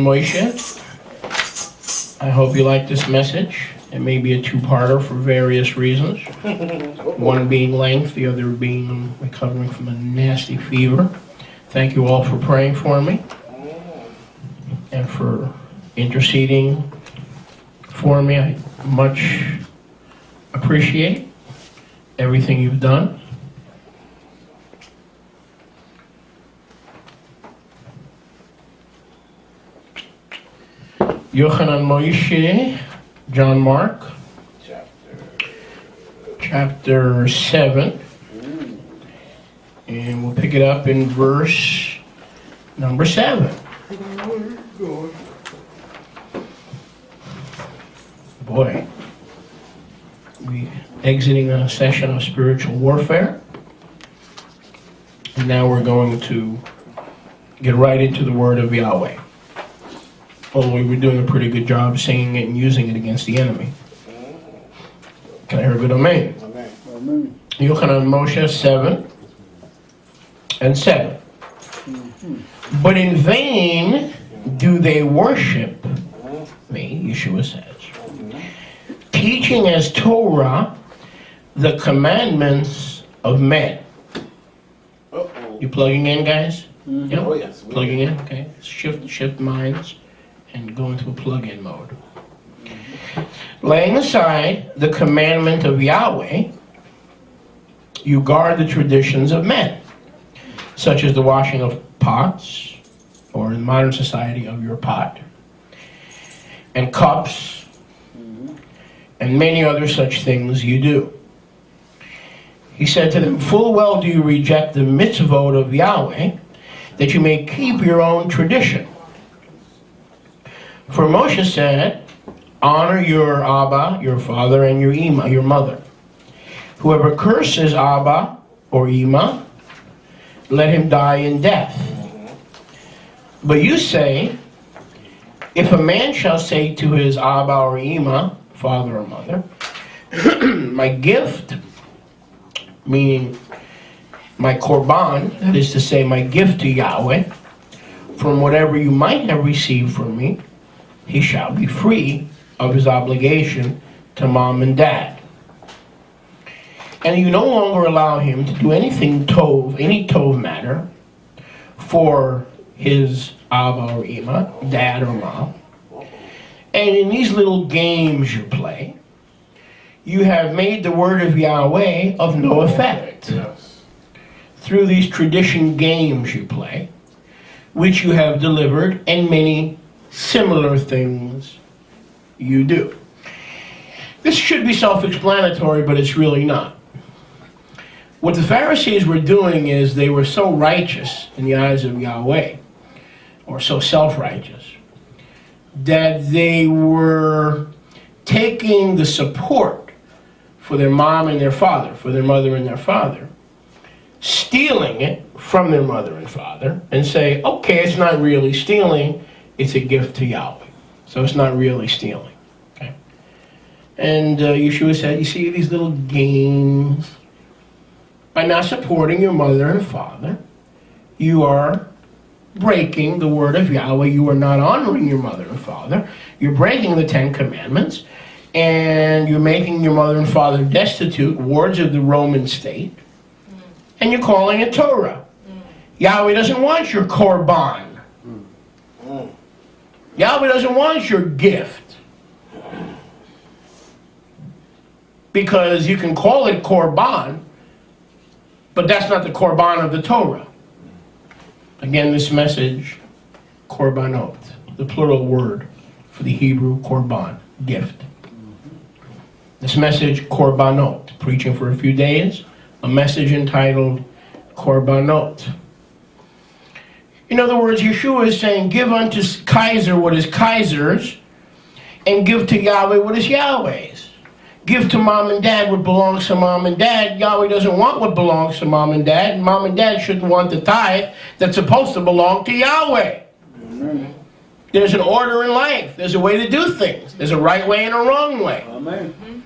Moshe. I hope you like this message. It may be a two-parter for various reasons. One being length, the other being recovering from a nasty fever. Thank you all for praying for me and for interceding for me. I much appreciate everything you've done. Yochanan Moshe, John Mark, chapter 7, and we'll pick it up in verse number 7. Boy, we exiting a session of spiritual warfare, and now we're going to get right into the word of Yahweh. Although we were doing a pretty good job singing it and using it against the enemy. Can I hear a good amen? Amen. Yochanan Moshe 7 and 7. But in vain do they worship me, Yeshua says, teaching as Torah the commandments of men. You plugging in, guys? Yeah? Oh, yes. Plugging in, okay. Shift minds and go into a plug-in mode. Laying aside the commandment of Yahweh, you guard the traditions of men, such as the washing of pots, or in modern society of your pot, and cups, and many other such things you do. He said to them, full well do you reject the mitzvot of Yahweh, that you may keep your own tradition. For Moshe said, honor your Abba, your father, and your Ima, your mother. Whoever curses Abba or Ima, let him die in death. But you say, if a man shall say to his Abba or Ima, father or mother, my gift, meaning my korban, that is to say my gift to Yahweh, from whatever you might have received from me, he shall be free of his obligation to mom and dad. And you no longer allow him to do anything tov, any tov matter, for his Abba or Ima, dad or mom. And in these little games you play, you have made the word of Yahweh of no effect. Yes. Through these tradition games you play, which you have delivered, and many similar things you do. This should be self-explanatory, but it's really not. What the Pharisees were doing is they were so righteous in the eyes of Yahweh, or so self-righteous, that they were taking the support for their mom and their father, for their mother and their father, stealing it from their mother and father, and say, okay, it's not really stealing, it's a gift to Yahweh. So it's not really stealing. Okay? And Yeshua said, you see these little games, by not supporting your mother and father, you are breaking the word of Yahweh. You are not honoring your mother and father. You're breaking the 10 Commandments, and you're making your mother and father destitute, wards of the Roman state, and you're calling it Torah. Yahweh doesn't want your korban. Yahweh doesn't want your gift. Because you can call it korban, but that's not the korban of the Torah. Again, this message, korbanot, the plural word for the Hebrew korban, gift. This message, korbanot, preaching for a few days, a message entitled Korbanot. In other words, Yeshua is saying, give unto Kaiser what is Kaiser's, and give to Yahweh what is Yahweh's. Give to mom and dad what belongs to mom and dad. Yahweh doesn't want what belongs to mom and dad. Mom and dad shouldn't want the tithe that's supposed to belong to Yahweh. Amen. There's an order in life. There's a way to do things. There's a right way and a wrong way. Amen.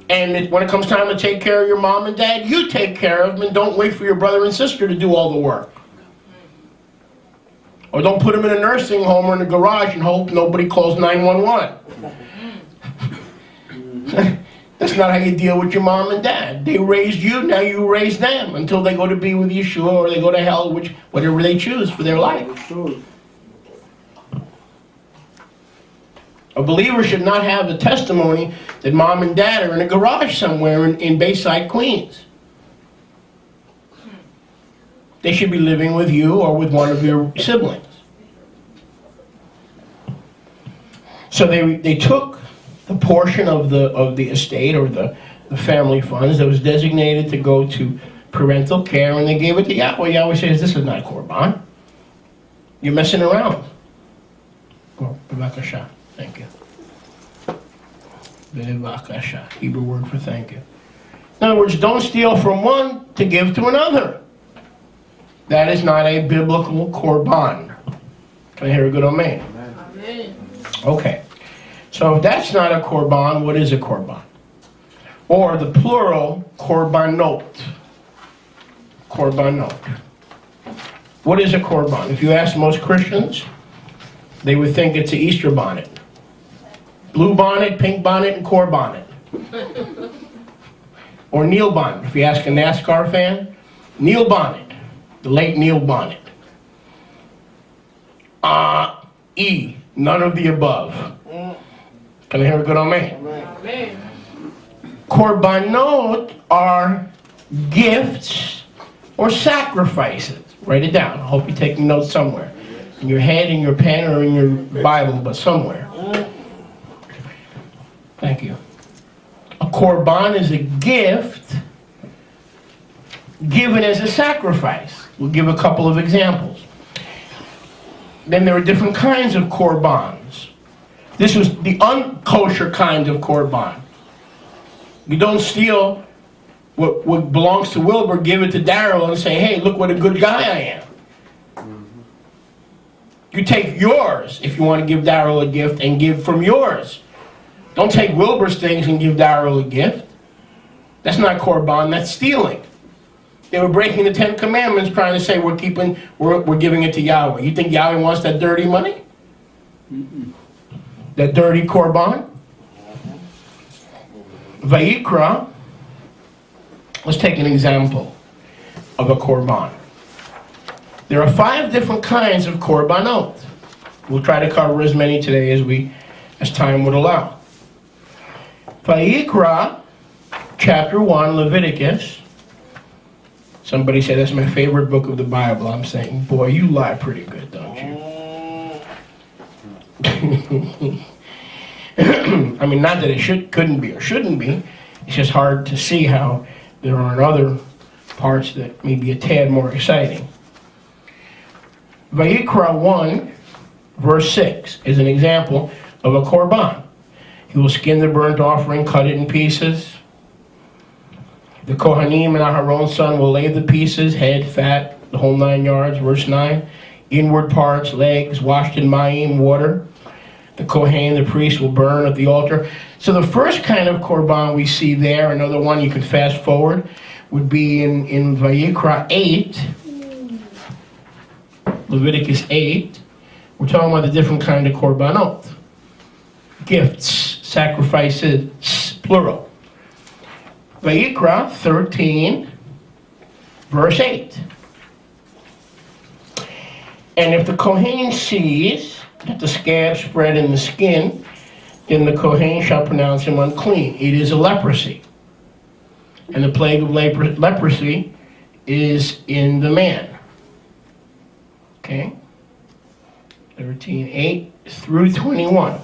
And when it comes time to take care of your mom and dad, you take care of them, and don't wait for your brother and sister to do all the work. Or don't put them in a nursing home or in a garage and hope nobody calls 911. That's not how you deal with your mom and dad. They raised you, now you raise them until they go to be with Yeshua or they go to hell, whatever they choose for their life. A believer should not have the testimony that mom and dad are in a garage somewhere in Bayside, Queens. They should be living with you or with one of your siblings. So they took the portion of the estate or the family funds that was designated to go to parental care, and they gave it to Yahweh. Yahweh says, this is not Korban. You're messing around. Oh, b'vakasha. Thank you. B'vakasha. Hebrew word for thank you. In other words, don't steal from one to give to another. That is not a biblical Korban. Can I hear a good amen? Amen. Okay. So if that's not a Korban, what is a Korban? Or the plural, Korbanot. Korbanot. What is a Korban? If you ask most Christians, they would think it's an Easter bonnet. Blue bonnet, pink bonnet, and Korbanot. Or Neil Bonnet. If you ask a NASCAR fan, Neil Bonnet. The late Neil Bonnet. None of the above. Can I hear a good amen? Amen. Korbanot are gifts or sacrifices. Write it down. I hope you're taking notes somewhere. In your head, in your pen, or in your Bible, but somewhere. Thank you. A Korban is a gift given as a sacrifice. We'll give a couple of examples. Then there are different kinds of Korbans. This was the unkosher kind of Korban. You don't steal what belongs to Wilbur, give it to Darrell, and say, hey, look what a good guy I am. You take yours if you want to give Darrell a gift and give from yours. Don't take Wilbur's things and give Darrell a gift. That's not Korban, that's stealing. They were breaking the 10 Commandments, trying to say we're giving it to Yahweh. You think Yahweh wants that dirty money? That dirty Korban? Vayikra. Let's take an example of a Korban. There are 5 different kinds of Korbanot. We'll try to cover as many today as time would allow. Vayikra, chapter 1, Leviticus. Somebody said that's my favorite book of the Bible. I'm saying, boy, you lie pretty good, don't you? I mean, not that it couldn't be or shouldn't be. It's just hard to see how there aren't other parts that may be a tad more exciting. Vayikra 1, verse 6 is an example of a Korban. He will skin the burnt offering, cut it in pieces. The Kohanim and Aharon's son will lay the pieces, head, fat, the whole 9 yards, verse 9. Inward parts, legs, washed in Mayim, water. The Kohen, the priest, will burn at the altar. So the first kind of Korban we see there, another one you can fast forward, would be in Vayikra 8, Leviticus 8. We're talking about the different kind of Korbanot. Gifts, sacrifices, plural. Vayikra 13, verse 8. And if the Kohen sees that the scab spread in the skin, then the Kohen shall pronounce him unclean. It is a leprosy. And the plague of leprosy is in the man. Okay? 13:8 through 21.